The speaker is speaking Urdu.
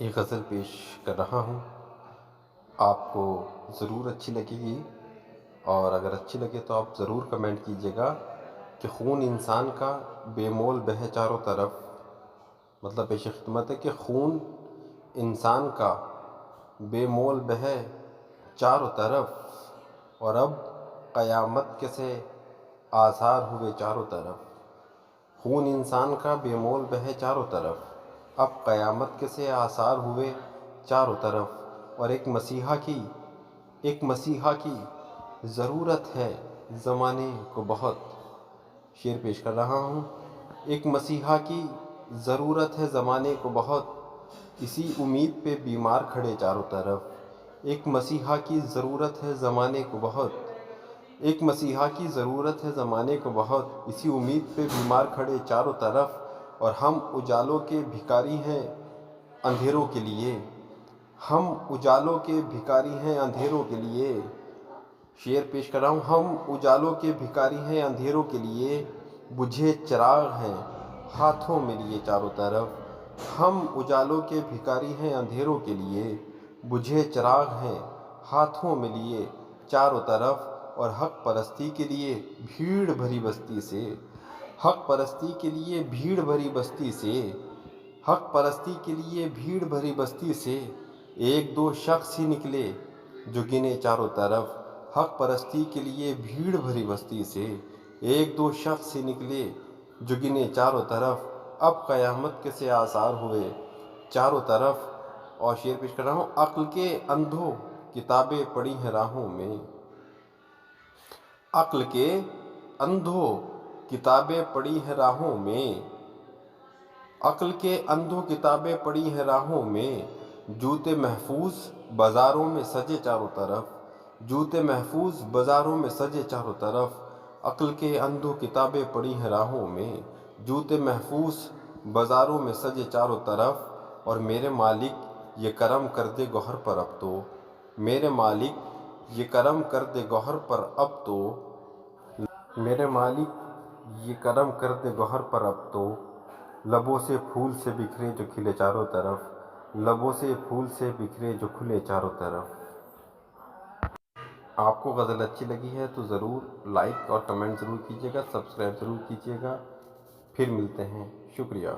ایک غزل پیش کر رہا ہوں، آپ کو ضرور اچھی لگے گی، اور اگر اچھی لگے تو آپ ضرور کمنٹ کیجیے گا کہ خون انسان کا بے مول بہے چاروں طرف، مطلب پیش خدمت ہے کہ خون انسان کا بے مول بہے چاروں طرف، اور اب قیامت کے سے آثار ہوئے چاروں طرف۔ خون انسان کا بے مول بہے چاروں طرف، اب قیامت کے سے آثار ہوئے چاروں طرف، اور ایک مسیحا کی ضرورت ہے زمانے کو بہت۔ شعر پیش کر رہا ہوں۔ ایک مسیحا کی ضرورت ہے زمانے کو بہت، اسی امید پہ بیمار کھڑے چاروں طرف۔ ایک مسیحا کی ضرورت ہے زمانے کو بہت، ایک مسیحا کی ضرورت ہے زمانے کو بہت، اسی امید پہ بیمار کھڑے چاروں طرف، اور ہم اجالوں کے بھکاری ہیں اندھیروں کے لیے، ہم اجالوں کے بھکاری ہیں اندھیروں کے لیے۔ شعر پیش کر رہا ہوں۔ ہم اجالوں کے بھکاری ہیں اندھیروں کے لیے، بجھے چراغ ہیں ہاتھوں میں لیے چاروں طرف۔ ہم اجالوں کے بھکاری ہیں اندھیروں کے لیے، بجھے چراغ ہیں ہاتھوں میں لیے چاروں طرف، اور حق پرستی کے لیے بھیڑ بھری بستی سے، حق پرستی کے لیے بھیڑ بھری بستی سے، حق پرستی کے لیے بھیڑ بھری بستی سے، ایک دو شخص ہی نکلے جو گنے چاروں طرف۔ حق پرستی کے لیے بھیڑ بھری بستی سے، ایک دو شخص ہی نکلے جو گنے چاروں طرف، اب قیامت کے سے آثار ہوئے چاروں طرف۔ اور شعر پیش کر رہا ہوں۔ عقل کے اندھوں کتابیں پڑھی ہیں راہوں میں، عقل کے اندھوں کتابیں پڑھی ہیں راہوں میں، عقل کے اندھوں کتابیں پڑھی ہیں راہوں میں، جوتے محفوظ بازاروں میں سجے چاروں طرف، جوتے محفوظ بازاروں میں سجے چاروں طرف، عقل کے اندھوں کتابیں پڑھی ہیں راہوں میں، جوتے محفوظ بازاروں میں سجے چاروں طرف، اور میرے مالک یہ کرم کر دے گوہر پر اب تو، میرے مالک یہ کرم کر دے گوہر پر اب تو، میرے مالک یہ کرم کر دے گوہر پر اب تو، لبوں سے پھول سے بکھرے جو کھلے چاروں طرف، لبوں سے پھول سے بکھرے جو کھلے چاروں طرف۔ آپ کو غزل اچھی لگی ہے تو ضرور لائک اور کمنٹ ضرور کیجیے گا، سبسکرائب ضرور کیجیے گا۔ پھر ملتے ہیں، شکریہ۔